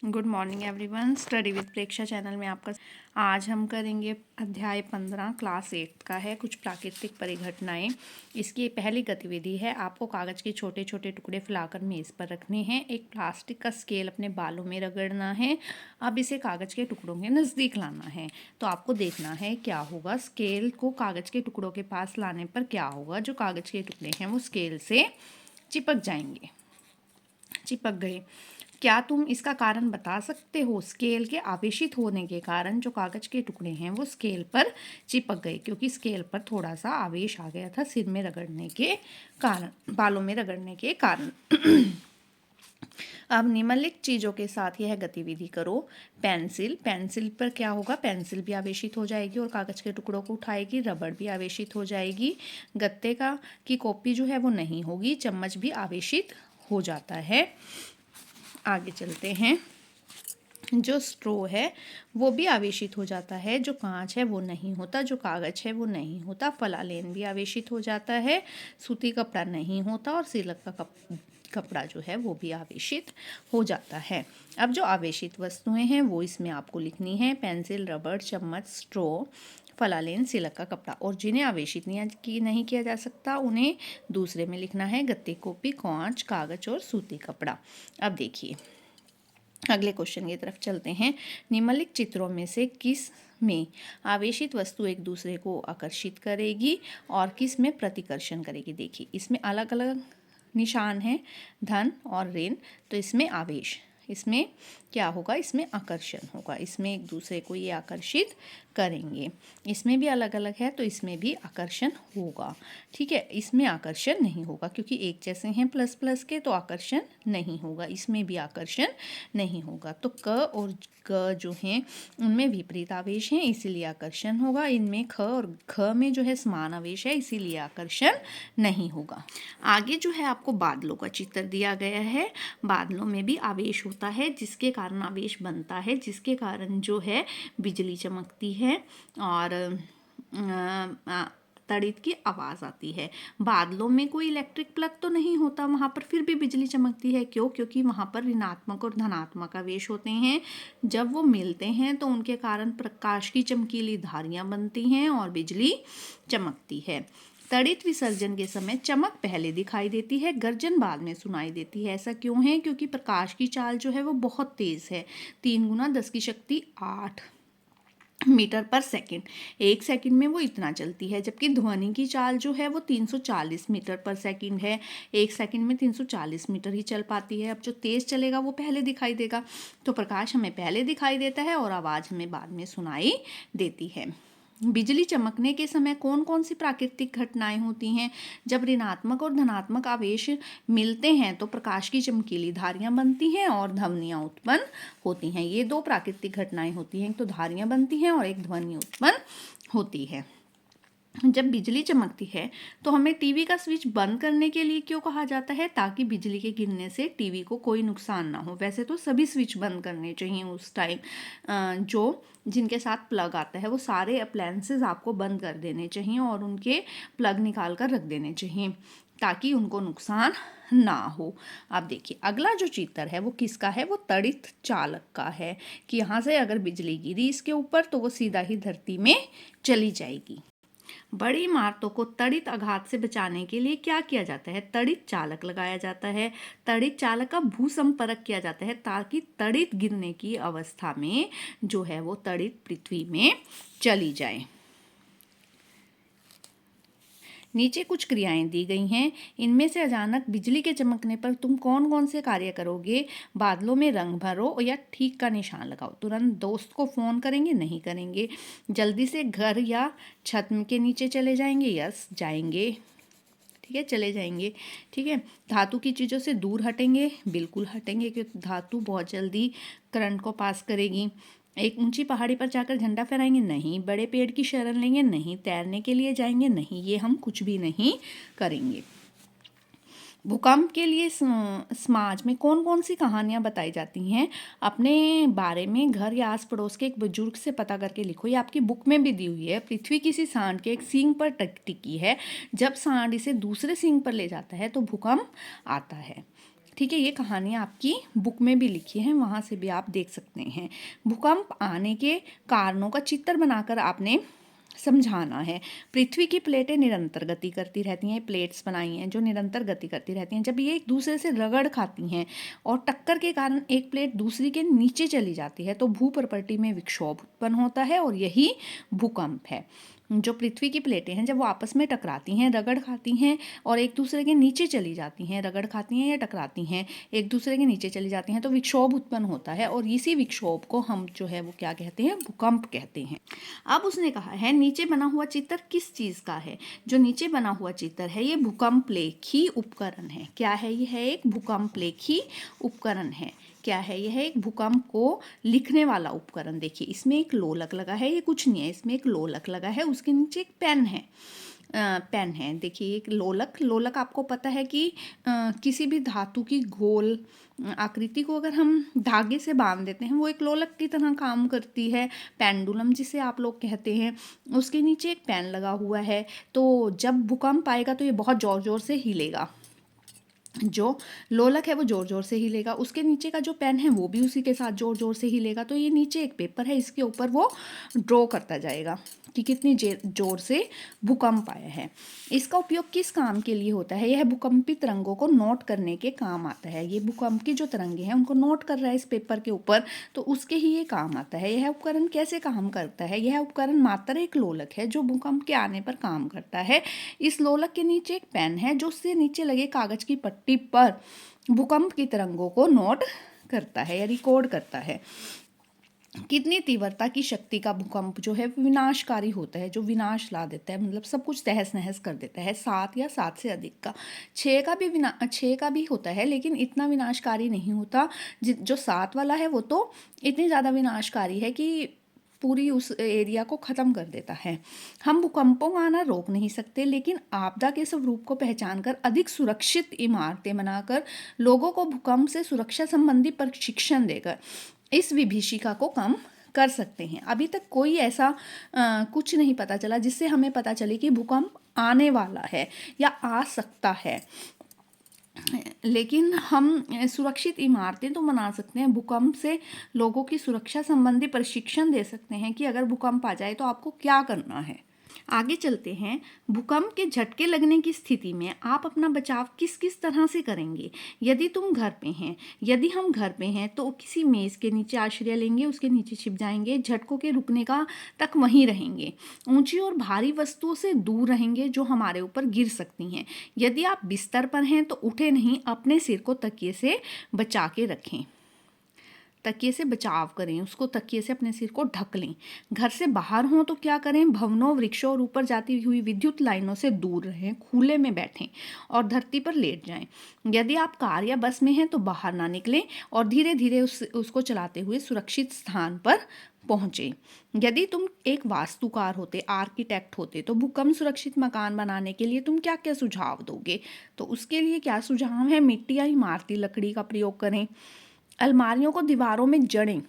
Good morning everyone. Study with Preksha channel में आपका आज हम करेंगे अध्याय 15 क्लास 8 का है कुछ प्राकृतिक परिघटनाएं। इसकी पहली गतिविधि है आपको कागज़ के छोटे छोटे टुकड़े फैलाकर मेज़ पर रखने हैं। एक प्लास्टिक का स्केल अपने बालों में रगड़ना है। अब इसे कागज़ के टुकड़ों के नज़दीक लाना है। तो आपको देखना है क्या होगा। स्केल को कागज़ के टुकड़ों के पास लाने पर क्या होगा। जो कागज़ के टुकड़े हैं वो स्केल से चिपक जाएंगे। चिपक गए। क्या तुम इसका कारण बता सकते हो। स्केल के आवेशित होने के कारण जो कागज के टुकड़े हैं वो स्केल पर चिपक गए, क्योंकि स्केल पर थोड़ा सा आवेश आ गया था सिर में रगड़ने के कारण, बालों में रगड़ने के कारण। अब निम्नलिखित चीज़ों के साथ यह गतिविधि करो। पेंसिल पर क्या होगा। पेंसिल भी आवेशित हो जाएगी और कागज़ के टुकड़ों को उठाएगी। रबड़ भी आवेशित हो जाएगी। गत्ते की कॉपी जो है वो नहीं होगी। चम्मच भी आवेशित हो जाता है। आगे चलते हैं। जो स्ट्रो है वो भी आवेशित हो जाता है। जो कांच है वो नहीं होता। जो कागज है वो नहीं होता। फलालेन भी आवेशित हो जाता है। सूती कपड़ा नहीं होता और सिल्क का कपड़ा जो है वो भी आवेशित हो जाता है। अब जो आवेशित वस्तुएं हैं वो इसमें आपको लिखनी है। पेंसिल, रबड़, चम्मच, स्ट्रो, फलालेन, सिल्क का कपड़ा। और जिन्हें आवेशित नहीं किया जा सकता उन्हें दूसरे में लिखना है। गत्ते, कॉपी, कांच, कागज और सूती कपड़ा। अब देखिए अगले क्वेश्चन की तरफ चलते हैं। निम्नलिखित चित्रों में से किस में आवेशित वस्तु एक दूसरे को आकर्षित करेगी और किस में प्रतिकर्षण करेगी। देखिए इसमें अलग अलग निशान हैं, धन और ऋण। तो इसमें आवेश, इसमें क्या होगा, इसमें आकर्षण होगा। इसमें एक दूसरे को ये आकर्षित करेंगे। इसमें भी अलग अलग है तो इसमें भी आकर्षण होगा। ठीक है, इसमें आकर्षण नहीं होगा क्योंकि एक जैसे हैं प्लस प्लस के, तो आकर्षण नहीं होगा। इसमें भी आकर्षण नहीं होगा। तो क और ग जो हैं उनमें विपरीत आवेश हैं, इसीलिए आकर्षण होगा। इनमें ख और ख में जो है समान आवेश है, इसीलिए आकर्षण नहीं होगा। आगे जो है आपको बादलों का चित्र दिया गया है। बादलों में भी आवेश होता है, जिसके कारण आवेश बनता है, जिसके कारण जो है बिजली चमकती है और तड़ित की आवाज़ आती है। बादलों में कोई इलेक्ट्रिक प्लग तो नहीं होता, वहाँ पर फिर भी बिजली चमकती है। क्यों? क्योंकि वहाँ पर ऋणात्मक और धनात्मक आवेश होते हैं। जब वो मिलते हैं तो उनके कारण प्रकाश की चमकीली धारियाँ बनती हैं और बिजली चमकती है। तड़ित विसर्जन के समय चमक पहले दिखाई देती है, गर्जन बाद में सुनाई देती है। ऐसा क्यों है? क्योंकि प्रकाश की चाल जो है वो बहुत तेज़ है। 3 गुना 10 की शक्ति 8 मीटर पर सेकंड। 1 सेकंड में वो इतना चलती है, जबकि ध्वनि की चाल जो है वो 340 मीटर पर सेकंड है। 1 सेकंड में 340 मीटर ही चल पाती है। अब जो तेज़ चलेगा वो पहले दिखाई देगा। तो प्रकाश हमें पहले दिखाई देता है और आवाज़ हमें बाद में सुनाई देती है। बिजली चमकने के समय कौन कौन सी प्राकृतिक घटनाएं होती हैं। जब ऋणात्मक और धनात्मक आवेश मिलते हैं तो प्रकाश की चमकीली धारियां बनती हैं और ध्वनियां उत्पन्न होती हैं। ये 2 प्राकृतिक घटनाएं होती हैं, एक तो धारियां बनती हैं और एक ध्वनि उत्पन्न होती है। जब बिजली चमकती है तो हमें टीवी का स्विच बंद करने के लिए क्यों कहा जाता है? ताकि बिजली के गिरने से टीवी को कोई नुकसान ना हो। वैसे तो सभी स्विच बंद करने चाहिए उस टाइम। जो जिनके साथ प्लग आता है वो सारे अप्लायंसेस आपको बंद कर देने चाहिए और उनके प्लग निकाल कर रख देने चाहिए ताकि उनको नुकसान ना हो। अब देखिए अगला जो चित्र है वो किसका है? वो तड़ित चालक का है कि यहाँ से अगर बिजली गिरी इसके ऊपर तो वो सीधा ही धरती में चली जाएगी। बड़ी इमारतों को तड़ित आघात से बचाने के लिए क्या किया जाता है? तड़ित चालक लगाया जाता है। तड़ित चालक का भूसंपर्क किया जाता है ताकि तड़ित गिरने की अवस्था में जो है वो तड़ित पृथ्वी में चली जाए। नीचे कुछ क्रियाएं दी गई हैं। इनमें से अचानक बिजली के चमकने पर तुम कौन कौन से कार्य करोगे? बादलों में रंग भरो या ठीक का निशान लगाओ। तुरंत दोस्त को फ़ोन करेंगे? नहीं करेंगे। जल्दी से घर या छत के नीचे चले जाएंगे? यस जाएंगे। ठीक है, चले जाएंगे। ठीक है, धातु की चीज़ों से दूर हटेंगे? बिल्कुल हटेंगे, क्योंकि धातु बहुत जल्दी करंट को पास करेगी। एक ऊंची पहाड़ी पर जाकर झंडा फहराएंगे? नहीं। बड़े पेड़ की शरण लेंगे? नहीं। तैरने के लिए जाएंगे? नहीं। ये हम कुछ भी नहीं करेंगे। भूकंप के लिए समाज में कौन कौन सी कहानियाँ बताई जाती हैं? अपने बारे में घर या आस पड़ोस के एक बुजुर्ग से पता करके लिखो। ये आपकी बुक में भी दी हुई है। पृथ्वी किसी सांड के एक सींग पर टिकी है। जब सांड इसे दूसरे सींग पर ले जाता है तो भूकंप आता है। ठीक है, ये कहानी आपकी बुक में भी लिखी है, वहाँ से भी आप देख सकते हैं। भूकंप आने के कारणों का चित्र बनाकर आपने समझाना है। पृथ्वी की प्लेटें निरंतर गति करती रहती हैं, प्लेट्स बनाई हैं जो निरंतर गति करती रहती हैं। जब ये एक दूसरे से रगड़ खाती हैं और टक्कर के कारण एक प्लेट दूसरी के नीचे चली जाती है तो भूप्रपट्टी में विक्षोभ उत्पन्न होता है और यही भूकंप है। जो पृथ्वी की प्लेटें हैं जब वो आपस में टकराती हैं, रगड़ खाती हैं और एक दूसरे के नीचे चली जाती हैं, रगड़ खाती हैं या टकराती हैं, एक दूसरे के नीचे चली जाती हैं तो विक्षोभ उत्पन्न होता है और इसी विक्षोभ को हम जो है वो क्या कहते हैं, भूकंप कहते हैं। अब उसने कहा है नीचे बना हुआ चित्र किस चीज़ का है। जो नीचे बना हुआ चित्र है ये भूकंप लेखी उपकरण है। क्या है? यह है एक भूकंप लेखी उपकरण है। क्या है? यह एक भूकंप को लिखने वाला उपकरण। देखिए इसमें एक लोलक लगा है, ये कुछ नहीं है, इसमें एक लोलक लगा है, उसके नीचे एक पेन है। पेन है। देखिए एक लोलक आपको पता है कि किसी भी धातु की गोल आकृति को अगर हम धागे से बांध देते हैं वो एक लोलक की तरह काम करती है। पेंडुलम जिसे आप लोग कहते हैं, उसके नीचे एक पेन लगा हुआ है। तो जब भूकंप आएगा तो ये बहुत ज़ोर ज़ोर से हिलेगा। जो लोलक है वो ज़ोर ज़ोर से हिलेगा, उसके नीचे का जो पेन है वो भी उसी के साथ ज़ोर ज़ोर से हिलेगा। तो ये नीचे एक पेपर है, इसके ऊपर वो ड्रॉ करता जाएगा कि कितनी ज़ोर से भूकंप आया है। इसका उपयोग किस काम के लिए होता है? यह भूकंपी तरंगों को नोट करने के काम आता है। ये भूकंप की जो तरंगे हैं उनको नोट कर रहा है इस पेपर के ऊपर, तो उसके ही ये काम आता है। यह उपकरण कैसे काम करता है? यह उपकरण मात्र एक लोलक है जो भूकंप के आने पर काम करता है। इस लोलक के नीचे एक पेन है जो उससे नीचे लगे कागज की पट्टी पर भूकंप की तरंगों को नोट करता है या रिकॉर्ड करता है। कितनी तीव्रता की शक्ति का भूकंप जो है विनाशकारी होता है, जो विनाश ला देता है, मतलब सब कुछ तहस नहस कर देता है। 7 या 7 से अधिक का। 6 का भी होता है लेकिन इतना विनाशकारी नहीं होता। जो 7 वाला है वो तो इतनी ज़्यादा विनाशकारी है कि पूरी उस एरिया को ख़त्म कर देता है। हम भूकंपों का आना रोक नहीं सकते लेकिन आपदा के स्वरूप को पहचान कर अधिक सुरक्षित इमारतें बनाकर लोगों को भूकंप से सुरक्षा संबंधी प्रशिक्षण देकर इस विभीषिका को कम कर सकते हैं। अभी तक कोई ऐसा कुछ नहीं पता चला जिससे हमें पता चले कि भूकंप आने वाला है या आ सकता है, लेकिन हम सुरक्षित इमारतें तो बना सकते हैं। भूकंप से लोगों की सुरक्षा संबंधी प्रशिक्षण दे सकते हैं कि अगर भूकंप आ जाए तो आपको क्या करना है। आगे चलते हैं। भूकंप के झटके लगने की स्थिति में आप अपना बचाव किस किस तरह से करेंगे? यदि हम घर पे हैं तो किसी मेज़ के नीचे आश्रय लेंगे, उसके नीचे छिप जाएंगे, झटकों के रुकने का तक वहीं रहेंगे। ऊंची और भारी वस्तुओं से दूर रहेंगे जो हमारे ऊपर गिर सकती हैं। यदि आप बिस्तर पर हैं तो उठे नहीं, अपने सिर को तकिए से बचा के रखें। तकिए से बचाव करें, उसको तकिए से अपने सिर को ढक लें। घर से बाहर हों तो क्या करें? भवनों, वृक्षों और ऊपर जाती हुई विद्युत लाइनों से दूर रहें, खुले में बैठें और धरती पर लेट जाएं। यदि आप कार या बस में हैं तो बाहर ना निकलें और धीरे धीरे उसको चलाते हुए सुरक्षित स्थान पर पहुँचें। यदि तुम एक वास्तुकार होते, आर्किटेक्ट होते, तो भूकंप सुरक्षित मकान बनाने के लिए तुम क्या क्या सुझाव दोगे? तो उसके लिए क्या सुझाव है? मिट्टी या इमारती लकड़ी का प्रयोग करें। अलमारियों को दीवारों में जड़ें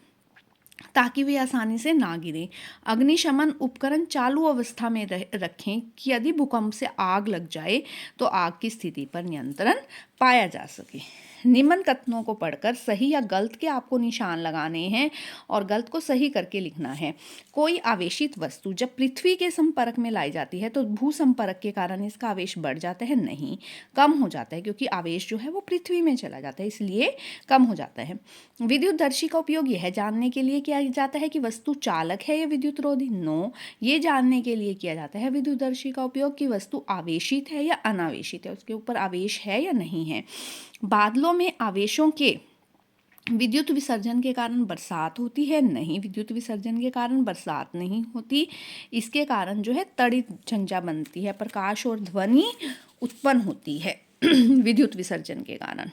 ताकि वे आसानी से ना गिरें। अग्निशमन उपकरण चालू अवस्था में रखें कि यदि भूकंप से आग लग जाए तो आग की स्थिति पर नियंत्रण पाया जा सके। निम्न कथनों को पढ़कर सही या गलत के आपको निशान लगाने हैं और गलत को सही करके लिखना है। कोई आवेशित वस्तु जब पृथ्वी के संपर्क में लाई जाती है तो भू संपर्क के कारण इसका आवेश बढ़ जाता है? नहीं, कम हो जाता है, क्योंकि आवेश जो है वो पृथ्वी में चला जाता है, इसलिए कम हो जाता है। विद्युतदर्शी का उपयोग यह जानने के लिए किया जाता है कि वस्तु चालक है या विद्युत रोधी? नो, ये जानने के लिए किया जाता है विद्युतदर्शी का उपयोग कि वस्तु आवेशित है या अनावेशित है, उसके ऊपर आवेश है या नहीं है। बादलों में आवेशों के विद्युत विसर्जन के कारण बरसात होती है? नहीं, विद्युत विसर्जन के कारण बरसात नहीं होती। इसके कारण जो है तड़ित झंझा बनती है, प्रकाश और ध्वनि उत्पन्न होती है विद्युत विसर्जन के कारण।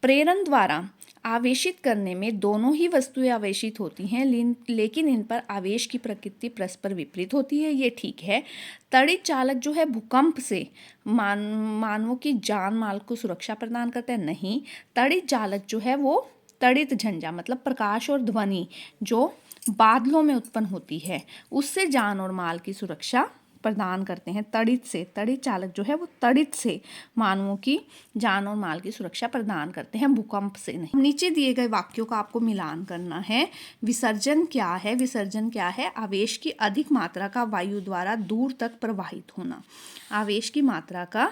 प्रेरण द्वारा आवेशित करने में दोनों ही वस्तुएं आवेशित होती हैं, लेकिन इन पर आवेश की प्रकृति परस्पर विपरीत होती है, ये ठीक है। तड़ित चालक जो है भूकंप से मानवों की जान माल को सुरक्षा प्रदान करता है? नहीं, तड़ित चालक जो है वो तड़ित झंझा मतलब प्रकाश और ध्वनि जो बादलों में उत्पन्न होती है उससे जान और माल की सुरक्षा प्रदान करते हैं। तड़ित से, तड़ित चालक जो है वो तड़ित से मानवों की जान और माल की सुरक्षा प्रदान करते हैं, भूकंप से नहीं। नीचे दिए गए वाक्यों का आपको मिलान करना है। विसर्जन क्या है? विसर्जन क्या है? आवेश की अधिक मात्रा का वायु द्वारा दूर तक प्रवाहित होना। आवेश की मात्रा का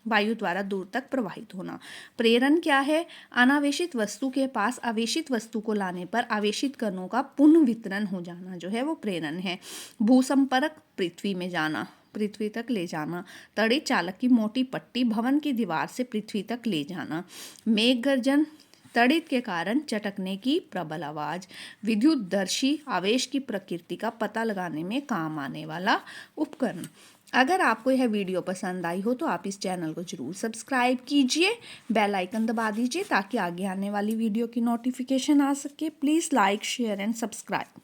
वायु द्वारा दूर तक प्रवाहित होना। प्रेरण क्या है? अनावेशित वस्तु के पास आवेशित वस्तु को लाने पर आवेशित कणों का पुनः वितरण हो जाना जो है वो प्रेरण है। भूसंपर्क, पृथ्वी में जाना, पृथ्वी तक ले जाना। तड़ित चालक की मोटी पट्टी भवन की दीवार से पृथ्वी तक ले जाना। मेघ गर्जन, तड़ित के कारण चटकने की प्रबल आवाज। विद्युतदर्शी, आवेश की प्रकृति का पता लगाने में काम आने वाला उपकरण। अगर आपको यह वीडियो पसंद आई हो तो आप इस चैनल को जरूर सब्सक्राइब कीजिए, बेल आइकन दबा दीजिए ताकि आगे आने वाली वीडियो की नोटिफिकेशन आ सके। Please like, share and subscribe.